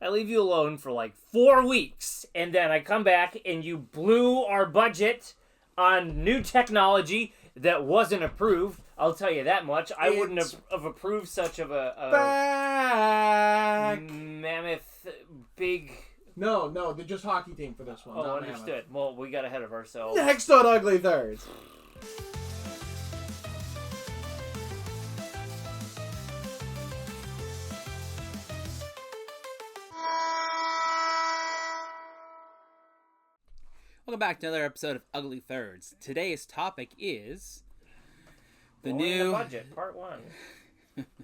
I leave you alone for like 4 weeks, and then I come back and you blew our budget on new technology that wasn't approved. I'll tell you that much. I wouldn't have approved such of a mammoth big... No, they're just hockey team for this one. Oh, understood. Mammoth. Well, we got ahead of ourselves. Next on Ugly Thirds. Welcome back to another episode of Ugly Thirds. Today's topic is the new budget, part 1.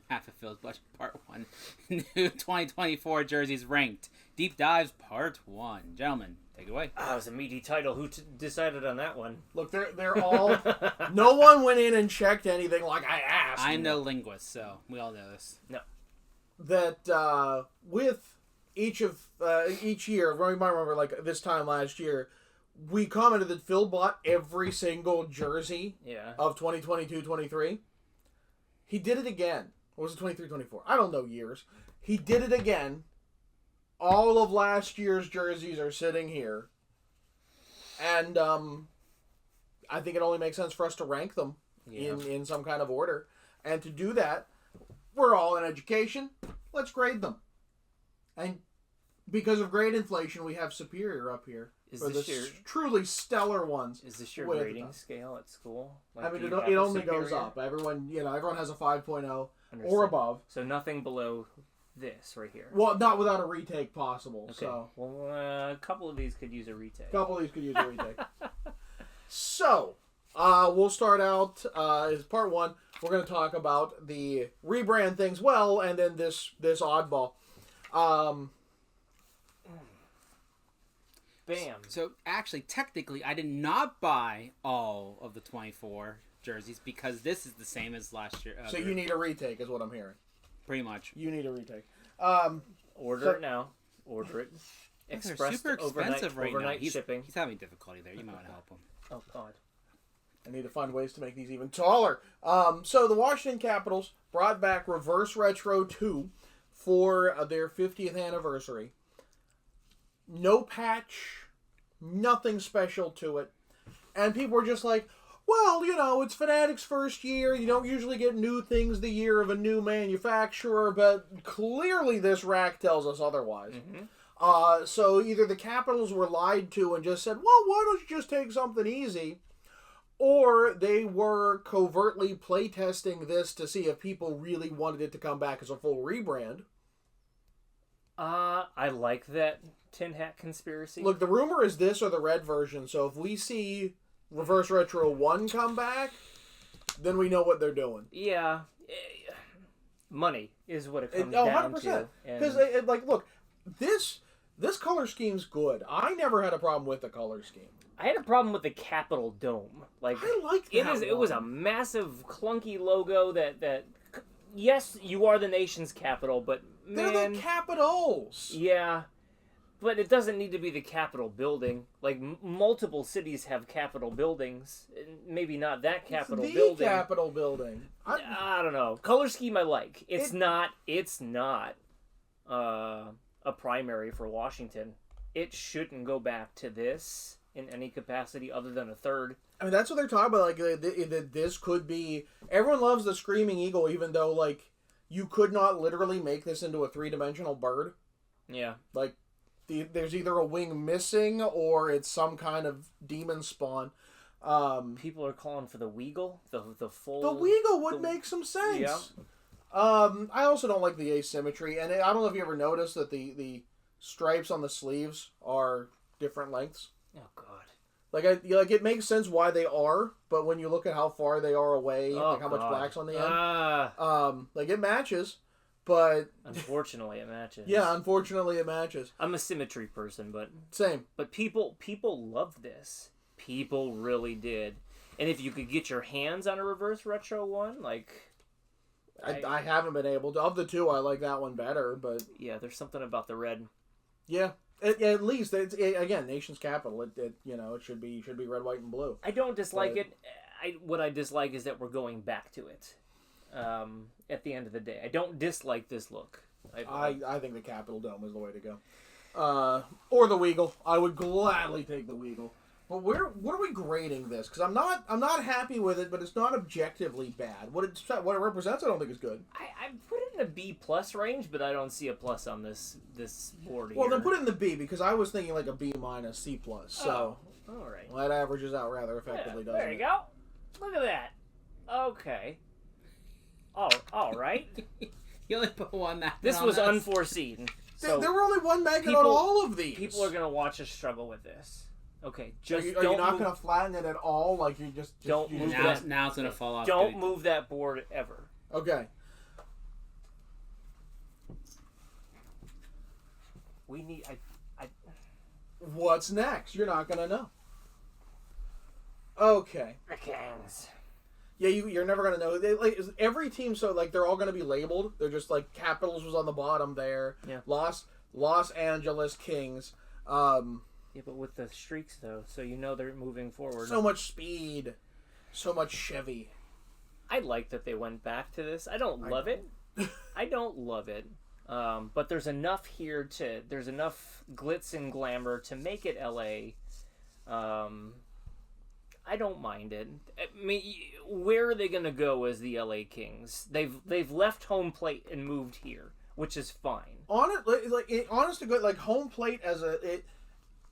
half of Phil's budget, part 1. New 2024 jerseys ranked. Deep dives, part 1. Gentlemen, take it away. Ah, it was a meaty title. Who decided on that one? Look, they're all... No one went in and checked anything like I asked. I'm no linguist, so we all know this. No. That with each year, you might remember like this time last year, we commented that Phil bought every single jersey of 2022-23. He did it again. Or was it 23-24? I don't know years. He did it again. All of last year's jerseys are sitting here. And I think it only makes sense for us to rank them in some kind of order. And to do that, we're all in education. Let's grade them. And because of grade inflation, we have Superior up here. Is this your truly stellar ones? Is this your grading scale at school? Like, I mean, it only goes up. Everyone has a 5.0 or above. So nothing below this right here. Well, not without a retake possible. Okay. So, well, a couple of these could use a retake. So, we'll start out as part 1. We're going to talk about the rebrand things and then this oddball. Bam. So, actually, technically, I did not buy all of the 24 jerseys because this is the same as last year. So you need a retake is what I'm hearing. Pretty much. You need a retake. Order it now. Order it. They're super expensive right now. Shipping. He's having difficulty there. You might want to help him. Oh, God. I need to find ways to make these even taller. So the Washington Capitals brought back Reverse Retro 2 for their 50th anniversary. No patch, nothing special to it. And people were just like, well, it's Fanatics' first year. You don't usually get new things the year of a new manufacturer, but clearly this rack tells us otherwise. Mm-hmm. So either the Capitals were lied to and just said, well, why don't you just take something easy? Or they were covertly playtesting this to see if people really wanted it to come back as a full rebrand. I like that tin hat conspiracy. Look, the rumor is this or the red version, so if we see Reverse Retro 1 come back, then we know what they're doing. Yeah. Money is what it comes down 100%. to. Because, look, this color scheme's good. I never had a problem with the color scheme. I had a problem with the Capitol Dome. I like that It was a massive, clunky logo that yes, you are the nation's capital, but man... They're the Capitals! Yeah, but it doesn't need to be the Capitol building. Like, multiple cities have Capitol buildings. Maybe not that Capitol building. The Capitol building. I don't know. Color scheme I like. It's not a primary for Washington. It shouldn't go back to this in any capacity other than a third. I mean, that's what they're talking about. Like, this could be... Everyone loves the Screaming Eagle, even though, like, you could not literally make this into a 3-dimensional bird. Yeah. Like, there's either a wing missing or it's some kind of demon spawn. People are calling for the Weagle, the full... The Weagle would make some sense. Yeah. I also don't like the asymmetry, and I don't know if you ever noticed that the stripes on the sleeves are different lengths. Oh, God. Like it makes sense why they are, but when you look at how far they are away, like how much black's on the end, like it matches, but unfortunately it matches. Yeah, unfortunately it matches. I'm a symmetry person, but same. But people loved this. People really did. And if you could get your hands on a Reverse Retro one, like I haven't been able to. Of the two, I like that one better, but yeah, there's something about the red. Yeah. At least again, nation's capital. It should be red, white, and blue. I don't dislike it. What I dislike is that we're going back to it. At the end of the day, I don't dislike this look. I think the Capitol Dome is the way to go. Or the Weagle. I would gladly take the Weagle. But what are we grading this? Because I'm not happy with it, but it's not objectively bad. What it represents, I don't think is good. I put it in a B plus range, but I don't see a plus on this board here. Well, then put it in the B, because I was thinking like a B minus, C plus. So, all right. Well, that averages out rather effectively, doesn't it? There you go. Look at that. Okay. Oh, all right. You only put one magnet. This was unforeseen. So there were only one magnet on all of these. People are gonna watch us struggle with this. Okay, just are you not going to flatten it at all? Like you just don't move that. Now it's going to fall off. Don't move that board ever. Okay. We need. What's next? You're not going to know. Okay. The Kings. Yeah, you're never going to know. Every team, so like they're all going to be labeled. They're just like Capitals was on the bottom there. Yeah. Los Angeles Kings. Yeah, but with the streaks, though, so you know they're moving forward. So much speed. So much Chevy. I like that they went back to this. I don't love it. I don't love it. But there's enough here there's enough glitz and glamour to make it LA. I don't mind it. I mean, where are they going to go as the LA Kings? They've left home plate and moved here, which is fine. Honest to God, like home plate as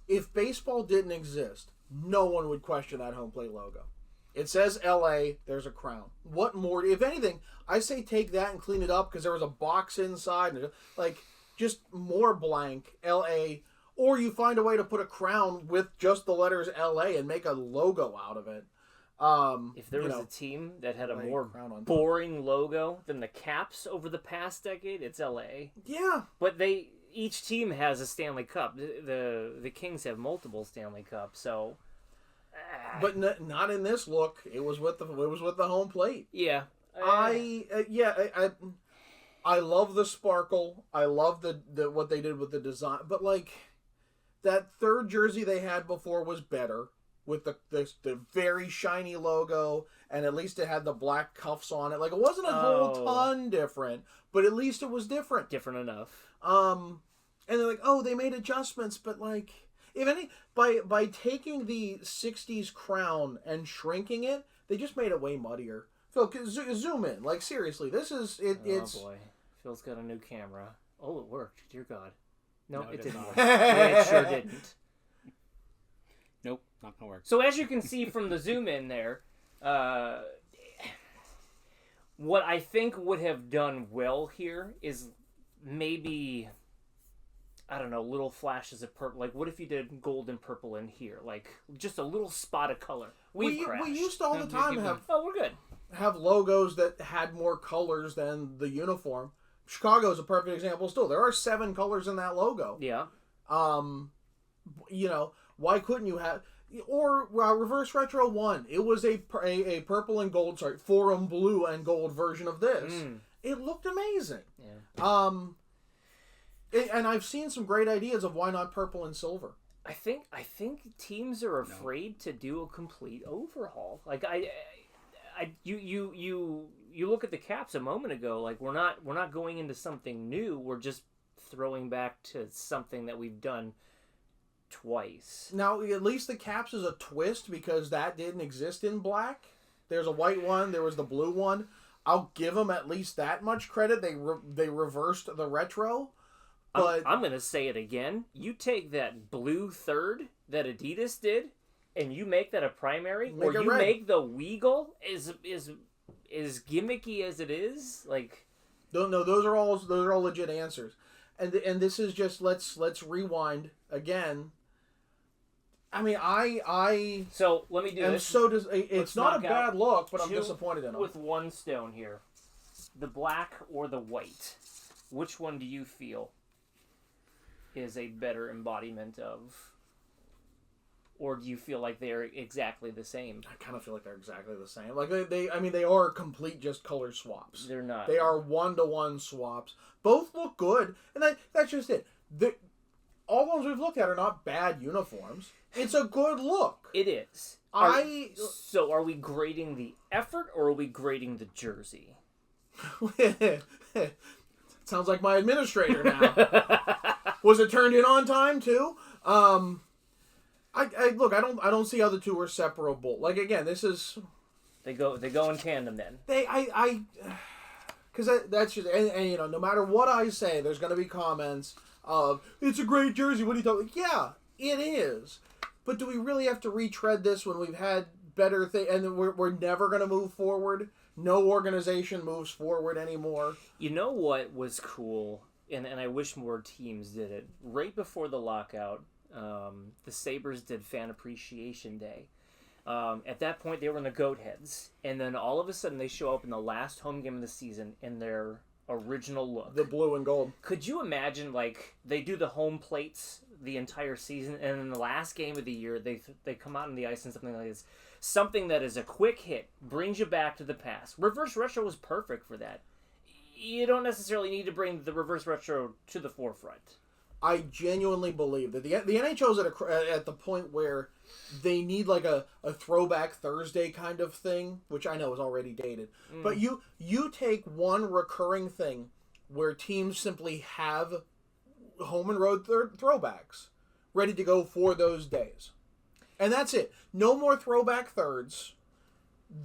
if baseball didn't exist, no one would question that home plate logo. It says LA, there's a crown. What more? If anything, I say take that and clean it up because there was a box inside. And like, just more blank, LA. Or you find a way to put a crown with just the letters LA and make a logo out of it. If there was a team that had a more boring logo than the Caps over the past decade, it's LA. Yeah. But each team has a Stanley Cup. The Kings have multiple Stanley Cups, so. But not in this look. It was with the home plate. Yeah. I love the sparkle. I love the what they did with the design. But like that third jersey they had before was better with the very shiny logo, and at least it had the black cuffs on it. Like it wasn't a whole ton different, but at least it was different. Different enough. And they're like, oh, they made adjustments, but like, if any, by taking the '60s crown and shrinking it, they just made it way muddier. Phil, zoom in. Like seriously, this is it. It's. Oh boy, Phil's got a new camera. Oh, it worked. Dear God. No, it didn't not. work. Yeah, it sure didn't. Nope, not gonna work. So as you can see from the zoom in there, what I think would have done well here is maybe, I don't know, little flashes of purple. Like, what if you did gold and purple in here? Like, just a little spot of color. We used to all the time have. Oh, we're good. Have logos that had more colors than the uniform. Chicago is a perfect example. Still, there are 7 colors in that logo. Yeah. Why couldn't you have? Or Reverse Retro 1. It was a purple and gold, Forum blue and gold version of this. It looked amazing. Yeah. And I've seen some great ideas of why not purple and silver. I think teams are afraid to do a complete overhaul. Like you look at the Caps a moment ago. Like we're not going into something new. We're just throwing back to something that we've done twice. Now, at least the Caps is a twist because that didn't exist in black. There's a white one. There was the blue one. I'll give them at least that much credit. They reversed the retro. But I'm going to say it again. You take that blue third that Adidas did, and you make that a primary, or you make the Weagle is gimmicky as it is. Like, no, those are all legit answers. And this is just let's rewind again. I mean, so let me do and this. So does it's not a bad look, but I'm disappointed in it. With one stone here, the black or the white, which one do you feel is a better embodiment of, or do you feel like they're exactly the same? I kind of feel like they're exactly the same. Like they are complete just color swaps. They're not. They are 1-to-1 swaps. Both look good, and that's just it. All the ones we've looked at are not bad uniforms. It's a good look. It is. So are we grading the effort or are we grading the jersey? Sounds like my administrator now. Was it turned in on time too? I look. I don't see how the two are separable. Like again, this is They go in tandem then. Because that's just and you know, no matter what I say, there's going to be comments of it's a great jersey. What are you talking? Yeah, it is. But do we really have to retread this when we've had better things and we're never going to move forward? No organization moves forward anymore. You know what was cool, and I wish more teams did it. Right before the lockout, the Sabres did Fan Appreciation Day. At that point, they were in the Goat Heads, and then all of a sudden they show up in the last home game of the season in their original look. The blue and gold. Could you imagine, like, they do the home plates the entire season, and in the last game of the year, they come out on the ice and something like this. Something that is a quick hit, brings you back to the past. Reverse retro was perfect for that. You don't necessarily need to bring the reverse retro to the forefront. I genuinely believe that the NHL is at the point where they need like a throwback Thursday kind of thing, which I know is already dated. But you take one recurring thing where teams simply have home and road throwbacks ready to go for those days. And that's it. No more throwback thirds.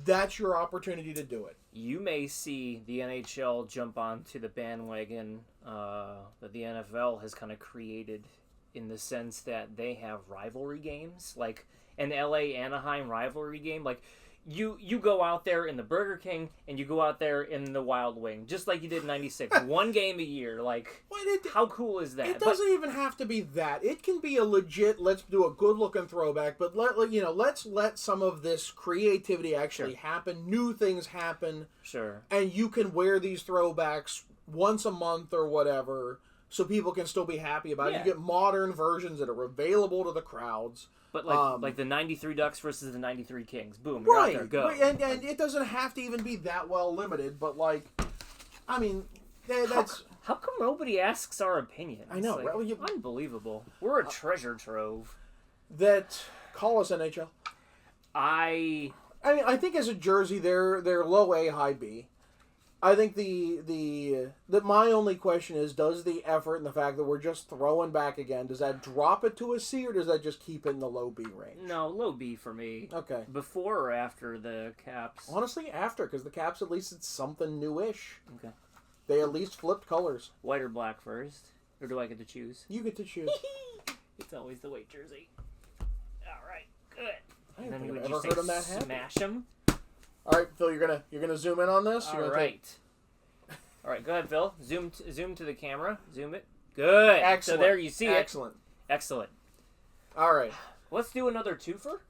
That's your opportunity to do it. You may see the NHL jump onto the bandwagon that the NFL has kind of created in the sense that they have rivalry games, like an LA Anaheim rivalry game. Like you go out there in the Burger King and you go out there in the Wild Wing, just like you did in '96. One game a year. Like, how cool is that? It doesn't even have to be that. It can be a legit, let's do a good looking throwback, but let's let some of this creativity actually happen. New things happen. Sure. And you can wear these throwbacks once a month or whatever, so people can still be happy about it. You get modern versions that are available to the crowds. But like the '93 Ducks versus the '93 Kings, boom, you're out there, go. Right, and it doesn't have to even be that well limited. But like, I mean, that's how come nobody asks our opinion? I know, like, unbelievable. We're a treasure trove. That call us NHL. I mean, I think as a jersey, they're low A, high B. I think my only question is, does the effort and the fact that we're just throwing back again, does that drop it to a C or does that just keep it in the low B range? No, low B for me. Okay. Before or after the Caps? Honestly, after, because the Caps at least it's something newish. Okay. They at least flipped colors. White or black first? Or do I get to choose? You get to choose. It's always the white jersey. All right, good. I don't think I've ever heard of that happen. Smash them? All right, Phil, you're gonna zoom in on this. All right. All right, go ahead, Phil. Zoom to the camera. Zoom it. Good. Excellent. So there you see Excellent. it. Excellent. All right. Let's do another twofer.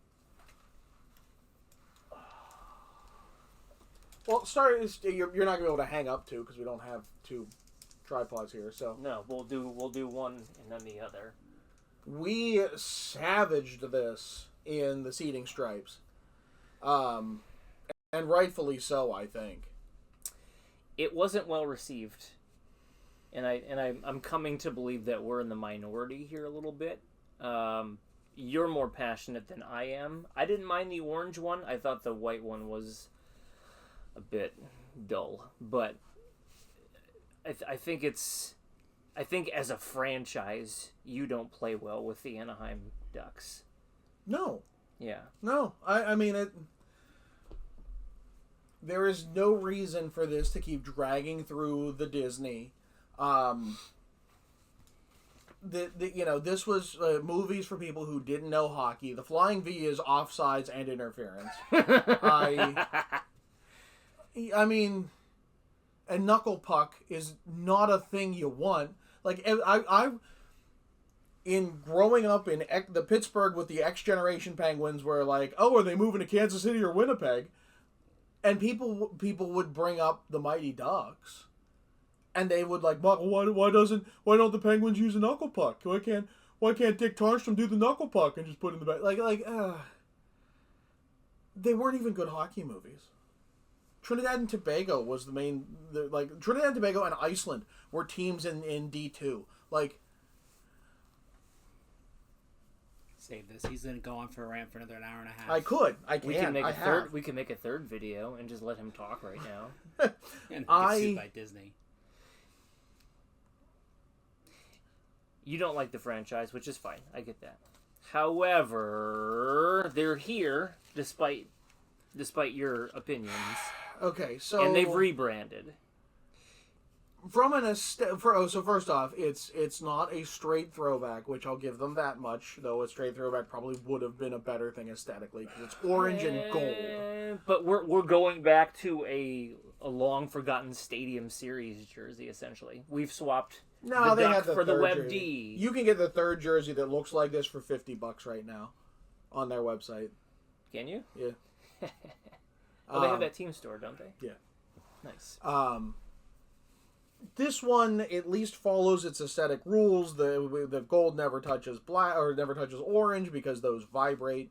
Well, sorry, you're not gonna be able to hang up two because we don't have two tripods here. So no, we'll do one and then the other. We savaged this in the seating stripes, and rightfully so, I think. It wasn't well received, and I'm coming to believe that we're in the minority here a little bit. You're more passionate than I am. I didn't mind the orange one. I thought the white one was a bit dull, but I think as a franchise, you don't play well with the Anaheim Ducks. No. Yeah. No. I mean it. There is no reason for this to keep dragging through the Disney. This was movies for people who didn't know hockey. The Flying V is offsides and interference. I mean, a knuckle puck is not a thing you want. Like in growing up in the Pittsburgh with the X Generation Penguins, where like, oh, are they moving to Kansas City or Winnipeg? And people would bring up the Mighty Ducks, and they would like, why don't the Penguins use a knuckle puck? Why can't Dick Tarnstrom do the knuckle puck and just put it in the back? They weren't even good hockey movies. Trinidad and Tobago was the main. Trinidad and Tobago and Iceland were teams in D2. Like, save this. He's gonna go on for a rant for another hour and a half. I can. We can make a third video and just let him talk right now. And get sued by Disney. You don't like the franchise, which is fine. I get that. However, they're here despite your opinions. Okay, so And they've rebranded. So first off, it's not a straight throwback, which I'll give them that much. Though a straight throwback probably would have been a better thing aesthetically because it's orange and gold. But we're going back to a long forgotten Stadium Series jersey. Essentially, we've swapped No, the they duck have the for the third Web jersey. D. You can get the third jersey that looks like this for $50 right now on their website. Can you? Yeah. Oh, they have that team store, don't they? Yeah. Nice. This one at least follows its aesthetic rules. The gold never touches black or never touches orange because those vibrate.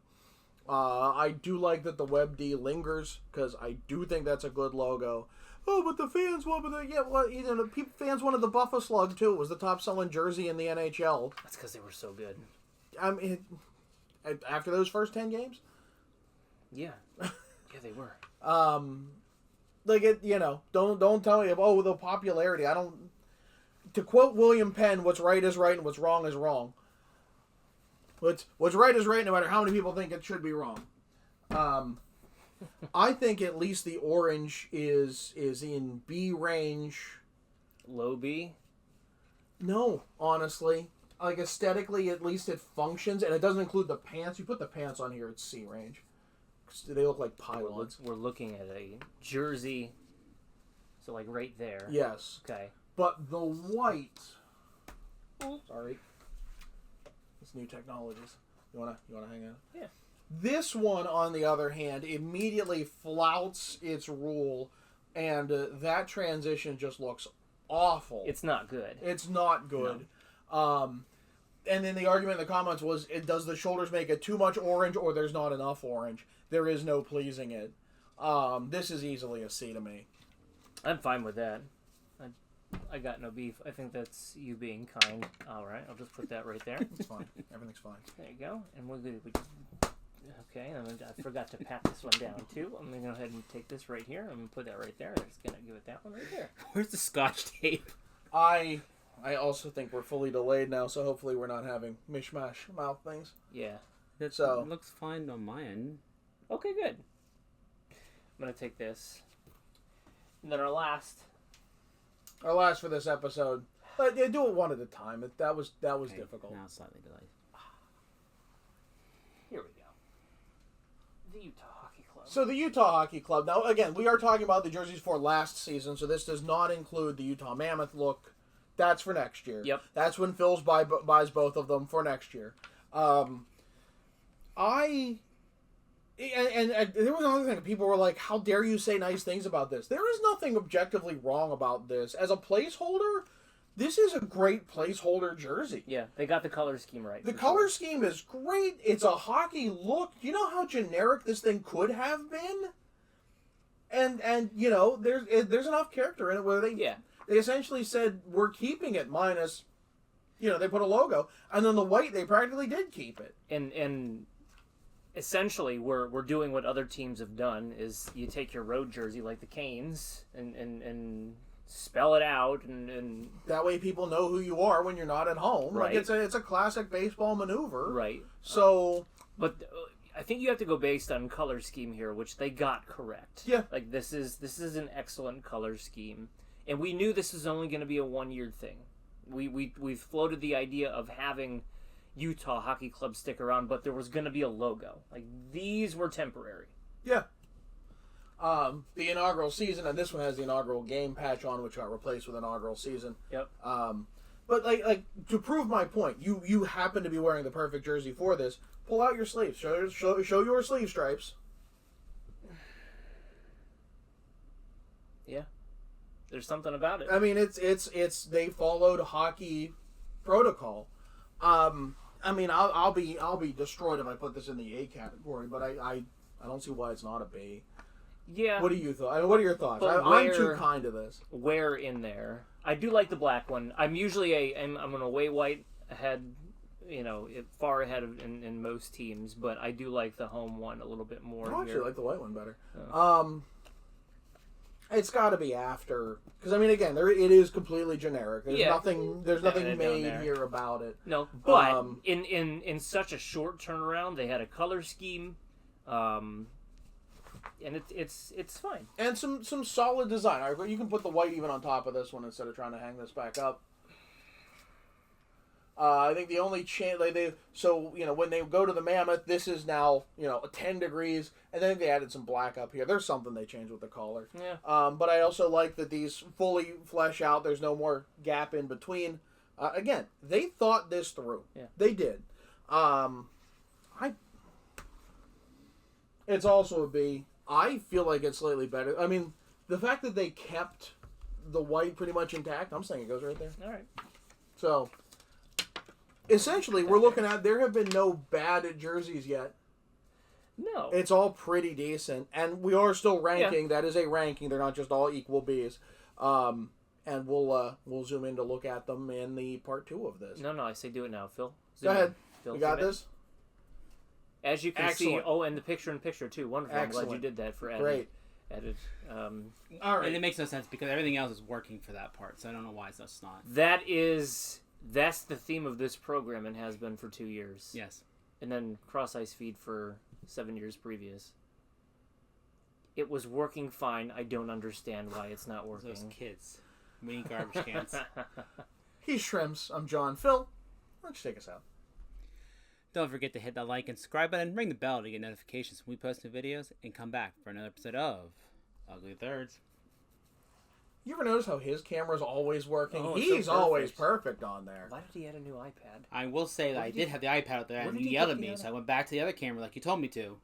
I do like that the Web D lingers because I do think that's a good logo. Oh, but the fans wanted fans wanted the Buffalo Slug too. It was the top selling jersey in the NHL. That's because they were so good. I mean, after those first 10 games. Yeah. Yeah, they were. Don't tell me the popularity. I don't. To quote William Penn, "What's right is right and what's wrong is wrong." What's right is right, no matter how many people think it should be wrong. I think at least the orange is in B range. Low B. No, honestly, like aesthetically, at least it functions, and it doesn't include the pants. You put the pants on here, it's C range. They look like pylons. We're looking at a jersey, so like right there. Yes. Okay. But the white. Sorry. It's new technologies. You wanna hang out? Yeah. This one, on the other hand, immediately flouts its rule, and that transition just looks awful. It's not good. It's not good. No. And then the argument in the comments was, does the shoulders make it too much orange or there's not enough orange? There is no pleasing it. This is easily a C to me. I'm fine with that. I got no beef. I think that's you being kind. All right, I'll just put that right there. It's fine. Everything's fine. There you go. And we're good. Okay, I forgot to pat this one down too. I'm gonna go ahead and take this right here. I'm gonna put that right there. I'm just gonna give it that one right there. Where's the Scotch tape? I also think we're fully delayed now, so hopefully we're not having mishmash mouth things. Yeah. It looks fine on my end. Okay, good. I'm gonna take this. And then our last for this episode. But yeah, do it one at a time. That was okay, difficult. Now slightly delayed. Here we go. The Utah Hockey Club. So the Utah Hockey Club. Now, again, we are talking about the jerseys for last season, so this does not include the Utah Mammoth look. That's for next year. Yep. That's when Phil's buys both of them for next year. And there was another thing. People were like, how dare you say nice things about this? There is nothing objectively wrong about this. As a placeholder, this is a great placeholder jersey. Yeah, they got the color scheme right. The color scheme is great. It's a hockey look. You know how generic this thing could have been? And there's enough character in it where they essentially said, we're keeping it minus, they put a logo. And then the white, they practically did keep it. And essentially, we're doing what other teams have done, is you take your road jersey like the Canes and spell it out and that way people know who you are when you're not at home. Right. Like it's a classic baseball maneuver. Right. So, but I think you have to go based on color scheme here, which they got correct. Yeah. Like this is an excellent color scheme, and we knew this was only going to be a 1-year thing. We've floated the idea of having Utah Hockey Club stick around, but there was going to be a logo. Like these were temporary. Yeah. The inaugural season, and this one has the inaugural game patch on, which got replaced with inaugural season. Yep. But like to prove my point, you happen to be wearing the perfect jersey for this. Pull out your sleeves. Show your sleeve stripes. Yeah. There's something about it. I mean, it's they followed hockey protocol. I mean, I'll be destroyed if I put this in the A category, but I don't see why it's not a B. Yeah. What do you thought? I mean, what are your thoughts? I'm too kind to this. Where in there? I do like the black one. I'm usually I'm an away white ahead, far ahead of in most teams, but I do like the home one a little bit more. I actually like the white one better. Oh. It's got to be after, because I mean, again, it is completely generic. There's nothing. There's nothing made here about it. No, but in such a short turnaround, they had a color scheme, and it's fine. And some solid design. You can put the white even on top of this one instead of trying to hang this back up. I think the only chance when they go to the Mammoth, this is now 10 degrees, and then they added some black up here. There's something they changed with the collar. Yeah. But I also like that these fully flesh out. There's no more gap in between. Again, they thought this through. Yeah. They did. It's also a B. I feel like it's slightly better. I mean, the fact that they kept the white pretty much intact, I'm saying it goes right there. All right. So, essentially, we're looking at, there have been no bad jerseys yet. No. It's all pretty decent. And we are still ranking. Yeah. That is a ranking. They're not just all equal Bs. And we'll zoom in to look at them in the part 2 of this. No, I say do it now, Phil. Go ahead. Phil, you got this? As you can see, and the picture-in-picture, too. Wonderful. Excellent. I'm glad you did that for added. Great. All right. And it makes no sense because everything else is working for that part, so I don't know why it's not. That's the theme of this program and has been for 2 years. Yes. And then cross-ice feed for 7 years previous. It was working fine. I don't understand why it's not working. Those kids. We need garbage cans. He's Shrimps. I'm John. Phil, why don't you take us out? Don't forget to hit that like and subscribe button and ring the bell to get notifications when we post new videos, and come back for another episode of Ugly Thirds. You ever notice how his camera's always working? Oh, He's so always perfect on there. Why did he add a new iPad? I will say that I did have the iPad out there, and you yelled at me, so I went back to the other camera like you told me to.